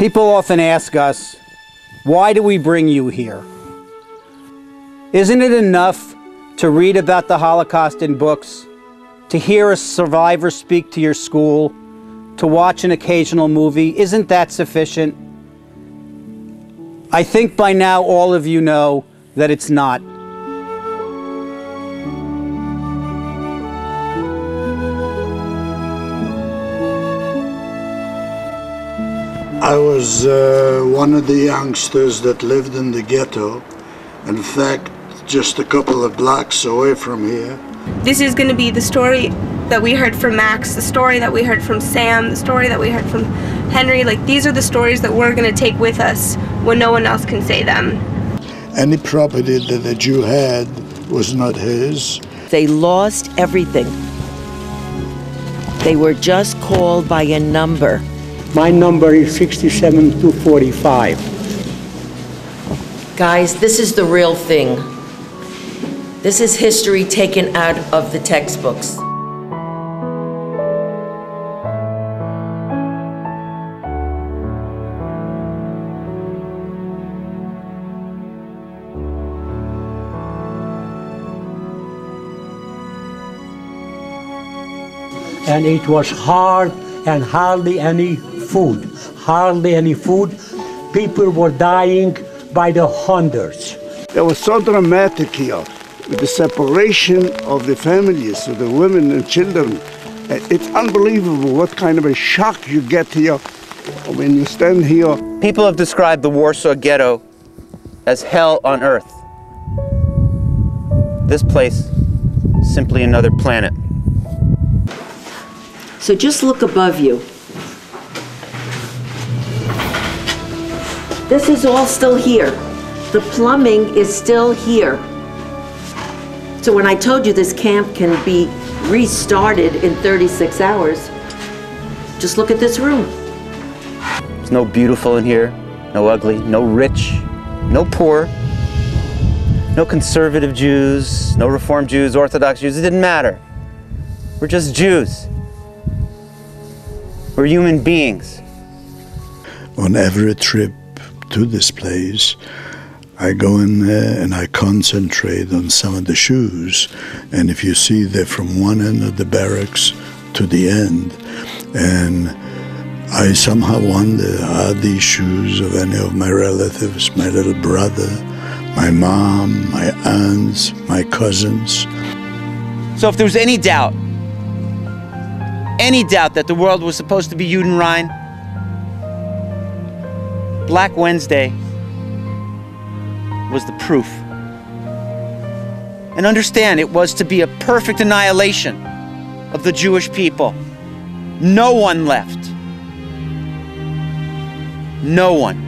People often ask us, why do we bring you here? Isn't it enough to read about the Holocaust in books, to hear a survivor speak to your school, to watch an occasional movie? Isn't that sufficient? I think by now all of you know that it's not. I was one of the youngsters that lived in the ghetto. In fact, just a couple of blocks away from here. This is going to be the story that we heard from Max, the story that we heard from Sam, the story that we heard from Henry. Like, these are the stories that we're going to take with us when no one else can say them. Any property that a Jew had was not his. They lost everything. They were just called by a number. My number is 67245. Guys, this is the real thing. This is history taken out of the textbooks. And it was hard and hardly any food. Hardly any food. People were dying by the hundreds. It was so dramatic here, with the separation of the families, of the women and children. It's unbelievable what kind of a shock you get here when you stand here. People have described the Warsaw Ghetto as hell on earth. This place is simply another planet. So just look above you. This is all still here. The plumbing is still here. So when I told you this camp can be restarted in 36 hours, just look at this room. There's no beautiful in here, no ugly, no rich, no poor, no conservative Jews, no Reform Jews, Orthodox Jews. It didn't matter. We're just Jews. We're human beings. On every trip to this place, I go in there and I concentrate on some of the shoes. And if you see, they're from one end of the barracks to the end. And I somehow wonder, are these shoes of any of my relatives, my little brother, my mom, my aunts, my cousins? So if there was any doubt that the world was supposed to be Judenrein, Black Wednesday was the proof. And understand, it was to be a perfect annihilation of the Jewish people. No one left. No one.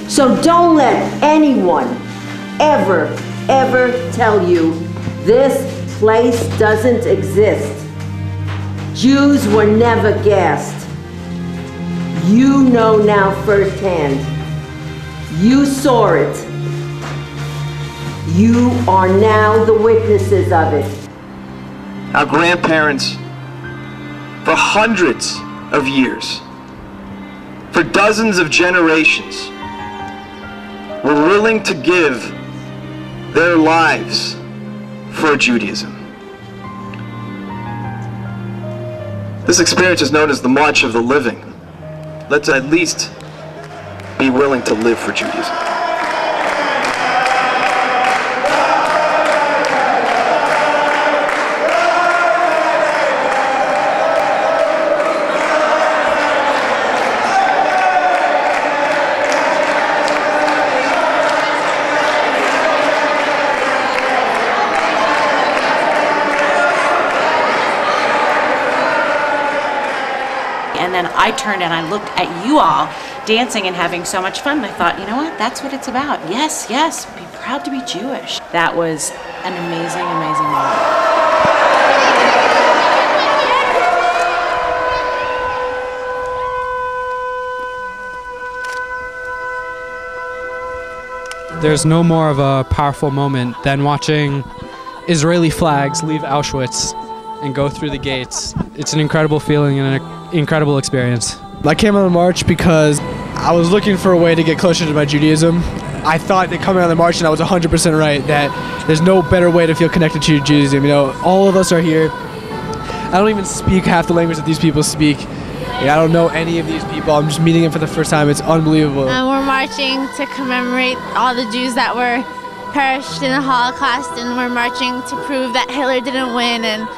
So don't let anyone ever tell you this place doesn't exist. Jews were never gassed. You know now firsthand. You saw it. You are now the witnesses of it. Our grandparents, for hundreds of years, for dozens of generations, were willing to give their lives for Judaism. This experience is known as the March of the Living. Let's at least be willing to live for Judaism. And then I turned and I looked at you all dancing and having so much fun. And I thought, you know what? That's what it's about. Yes, yes, be proud to be Jewish. That was an amazing, amazing moment. There's no more of a powerful moment than watching Israeli flags leave Auschwitz and go through the gates. It's an incredible feeling and an incredible experience. I came on the march because I was looking for a way to get closer to my Judaism. I thought that coming on the march, and I was 100% right, that there's no better way to feel connected to your Judaism. You know, all of us are here. I don't even speak half the language that these people speak. I don't know any of these people. I'm just meeting them for the first time. It's unbelievable. We're marching to commemorate all the Jews that were perished in the Holocaust, and we're marching to prove that Hitler didn't win, and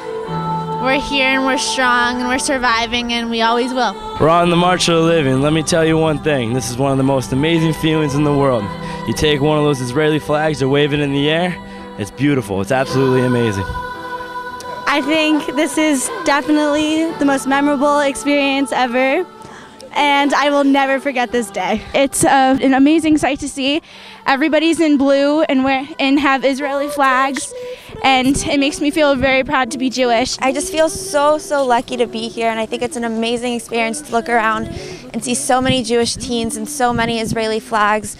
we're here and we're strong and we're surviving, and we always will. We're on the March of the Living. Let me tell you one thing. This is one of the most amazing feelings in the world. You take one of those Israeli flags or wave it in the air, it's beautiful. It's absolutely amazing. I think this is definitely the most memorable experience ever, and I will never forget this day. It's an amazing sight to see. Everybody's in blue and have Israeli flags, and it makes me feel very proud to be Jewish. I just feel so lucky to be here, and I think it's an amazing experience to look around and see so many Jewish teens and so many Israeli flags,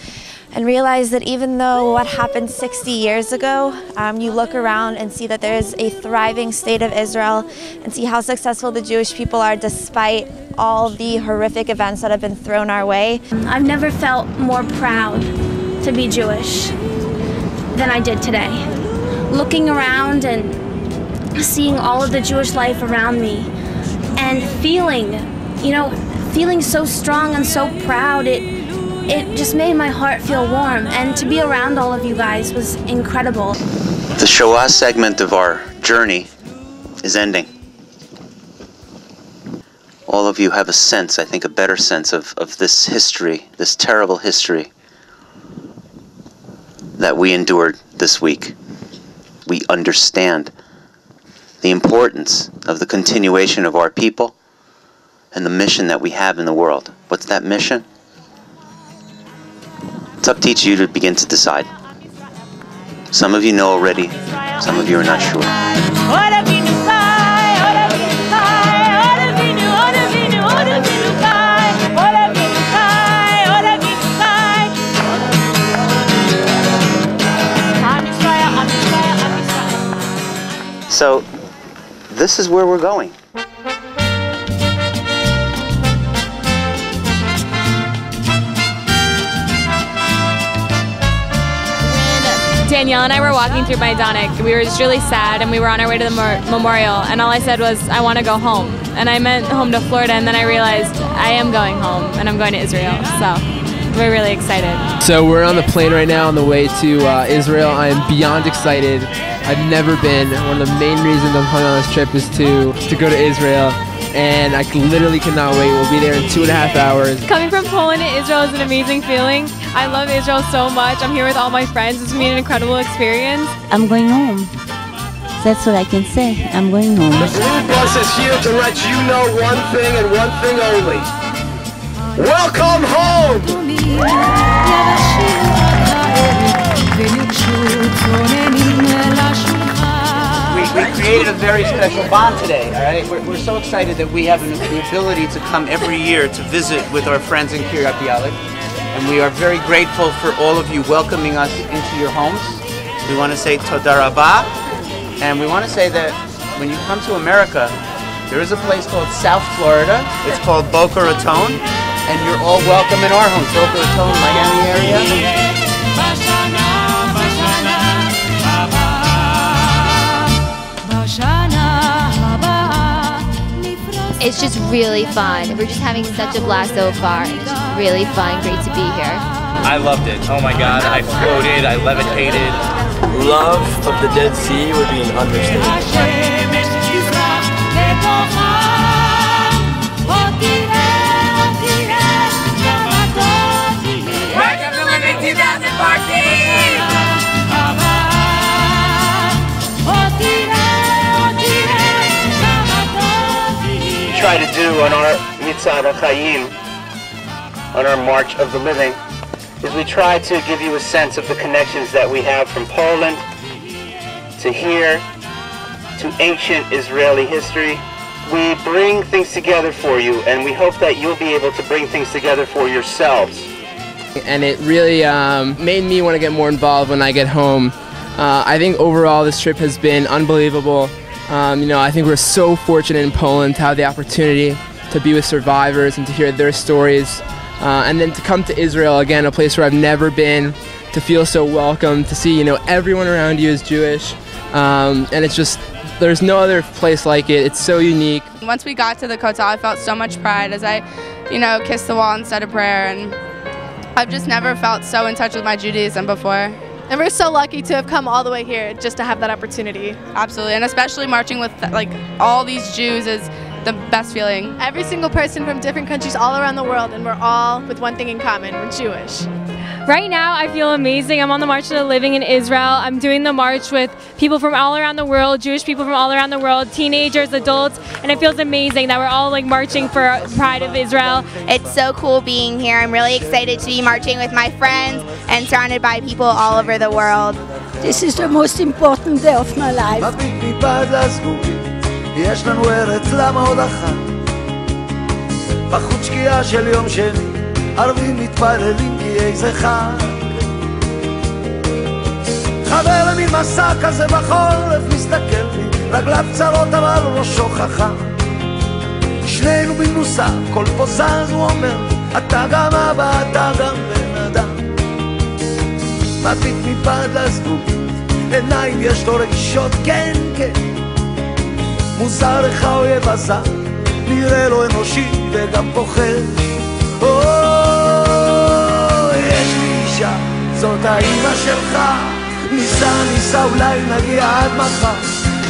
and realize that even though what happened 60 years ago, you look around and see that there is a thriving state of Israel, and see how successful the Jewish people are despite all the horrific events that have been thrown our way. I've never felt more proud to be Jewish than I did today. Looking around and seeing all of the Jewish life around me and feeling so strong and so proud, it just made my heart feel warm, and to be around all of you guys was incredible. The Shoah segment of our journey is ending. All of you have a sense, I think a better sense of this history, this terrible history that we endured this week. We understand the importance of the continuation of our people and the mission that we have in the world. What's that mission? It's up to each of you to begin to decide. Some of you know already, some of you are not sure. So, this is where we're going. Danielle and I were walking through Majdanek. We were just really sad, and we were on our way to the memorial, and all I said was, I want to go home. And I meant home to Florida, and then I realized I am going home, and I'm going to Israel. So we're really excited. So we're on the plane right now on the way to Israel. I am beyond excited. I've never been. One of the main reasons I'm coming on this trip is to go to Israel, and I literally cannot wait. We'll be there in 2.5 hours. Coming from Poland to Israel is an amazing feeling. I love Israel so much. I'm here with all my friends. It's been an incredible experience. I'm going home. That's what I can say. I'm going home. The Blue Bus is here to let you know one thing and one thing only. Welcome home! We created a very special bond today, all right? We're so excited that we have the ability to come every year to visit with our friends in Kiryat Bialik. And we are very grateful for all of you welcoming us into your homes. We want to say Toda Rabah, and we want to say that when you come to America, there is a place called South Florida. It's called Boca Raton, and you're all welcome in our homes. Boca Raton, Miami area. It's just really fun. We're just having such a blast so far. It's just really fun, great to be here. I loved it. Oh my God, I floated, I levitated. Love of the Dead Sea would be an understatement. Try to do on our Mitzvah Chayim, on our March of the Living, is we try to give you a sense of the connections that we have from Poland to here to ancient Israeli history. We bring things together for you, and we hope that you'll be able to bring things together for yourselves. And it really made me want to get more involved when I get home. I think overall this trip has been unbelievable. I think we're so fortunate in Poland to have the opportunity to be with survivors and to hear their stories. And then to come to Israel, again, a place where I've never been, to feel so welcome, to see, everyone around you is Jewish. And it's just, there's no other place like it. It's so unique. Once we got to the Kotel, I felt so much pride as I, kissed the wall and said a prayer. And I've just never felt so in touch with my Judaism before. And we're so lucky to have come all the way here just to have that opportunity. Absolutely, and especially marching with all these Jews is the best feeling. Every single person from different countries all around the world, and we're all with one thing in common, we're Jewish. Right now, I feel amazing. I'm on the March to the Living in Israel. I'm doing the march with people from all around the world, Jewish people from all around the world, teenagers, adults, and it feels amazing that we're all marching for pride of Israel. It's so cool being here. I'm really excited to be marching with my friends and surrounded by people all over the world. This is the most important day of my life. יש לנו ארץ למה עוד אחת בחוץ שקיעה של יום שני ערבים מתפללים כי איזה חג חבר למין מסע כזה בחורף מסתכל לי רגליו צרות אבל ראשו חכם שנינו במנוסה כל פה זז הוא אומר אתה גם אבא אתה גם בן אדם מביט מבעד לזגוגית עיניים יש לו רגישות כן כן מוזר לך אויב עזר, נראה לו אנושי וגם פוחד. יש לי אישה, זאת האמא שלך, ניסה אולי נגיע עד מחר.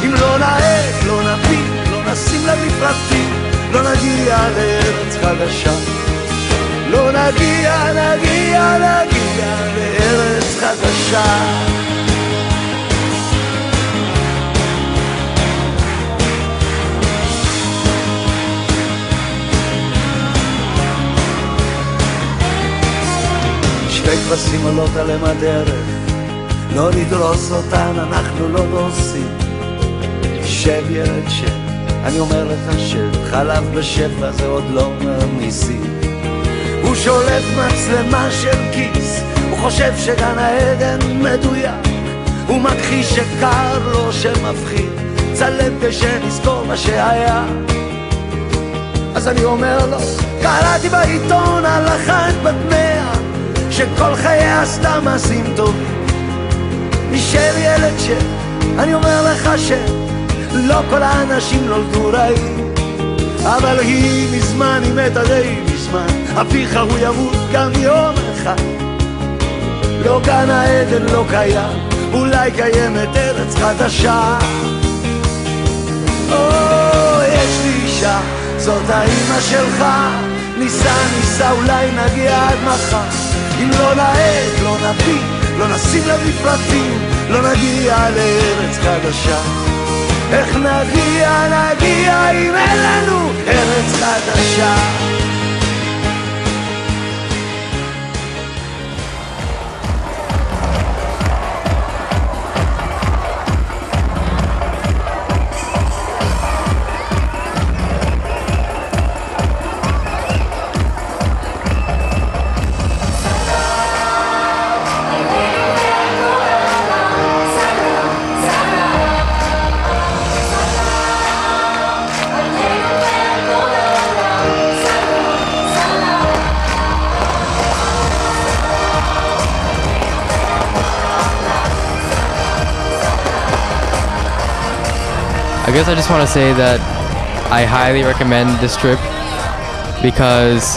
אם לא נעד, לא נפיל, לא נשים לב לפרטים, לא נגיע לארץ חדשה. לא נגיע לארץ חדשה. שתי כבשים עולות עליהם הדרך לא נדרוס אותן, אנחנו לא דורסים שב ילד שב, אני אומר לך שחלב בשפע זה עוד לא ניסים הוא שולט מצלמה של כיס הוא חושב שגן העדן מדויק הוא מכחיש שקר לו שמפחיד צלם כשנזכור מה שהיה אז אני אומר לו קראתי בעיתון על אחת בת 100 שכל חייה עשתה מעשים טובים נשאר ילד אני אומר לך שלא כל האנשים נולדו רעים אבל היא מזמן היא מתה די מזמן אביך הוא ימות גם יום אחד לא גן העדן לא קיים אולי קיימת ארץ חדשה יש לי אישה זאת האמא שלך ניסה אולי נגיע עד מחר אם לא נעד, לא נפיל, לא נשים לב לפרטים, לא נגיע לארץ חדשה. איך נגיע אם אין לנו ארץ חדשה? I guess I just want to say that I highly recommend this trip because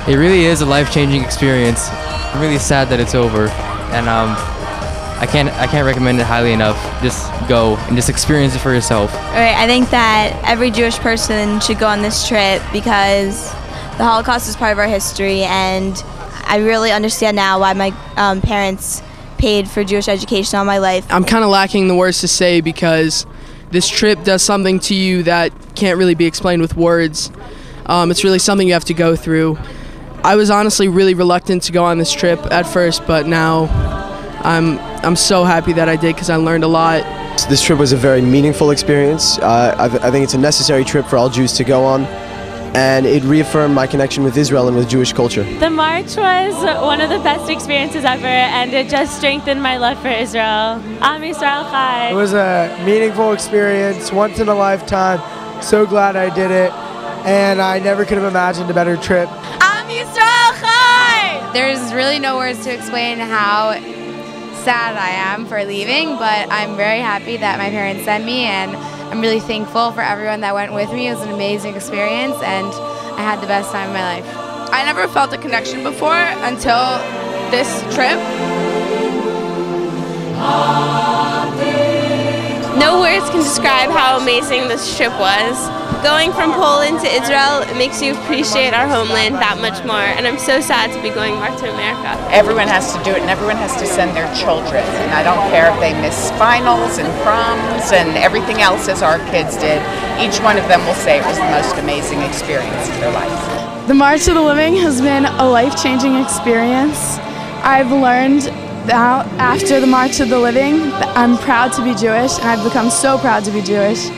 it really is a life-changing experience. I'm really sad that it's over, and I can't recommend it highly enough. Just go and just experience it for yourself. Right, I think that every Jewish person should go on this trip because the Holocaust is part of our history, and I really understand now why my parents paid for Jewish education all my life. I'm kind of lacking the words to say because this trip does something to you that can't really be explained with words. It's really something you have to go through. I was honestly really reluctant to go on this trip at first, but now I'm so happy that I did because I learned a lot. This trip was a very meaningful experience. I think it's a necessary trip for all Jews to go on, and it reaffirmed my connection with Israel and with Jewish culture. The march was one of the best experiences ever, and it just strengthened my love for Israel. Am Yisrael Chai. It was a meaningful experience, once in a lifetime. So glad I did it. and I never could have imagined a better trip. Am Yisrael Chai! There's really no words to explain how sad I am for leaving, but I'm very happy that my parents sent me, and I'm really thankful for everyone that went with me. It was an amazing experience, and I had the best time of my life. I never felt a connection before until this trip. No words can describe how amazing this trip was. Going from Poland to Israel, it makes you appreciate our homeland that much more, and I'm so sad to be going back to America. Everyone has to do it, and everyone has to send their children. And I don't care if they miss finals and proms and everything else as our kids did. Each one of them will say it was the most amazing experience of their life. The March of the Living has been a life-changing experience. I've learned that after the March of the Living, I'm proud to be Jewish, and I've become so proud to be Jewish.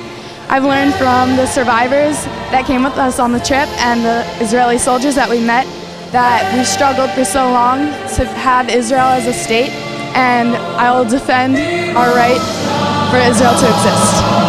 I've learned from the survivors that came with us on the trip and the Israeli soldiers that we met that we struggled for so long to have Israel as a state, and I will defend our right for Israel to exist.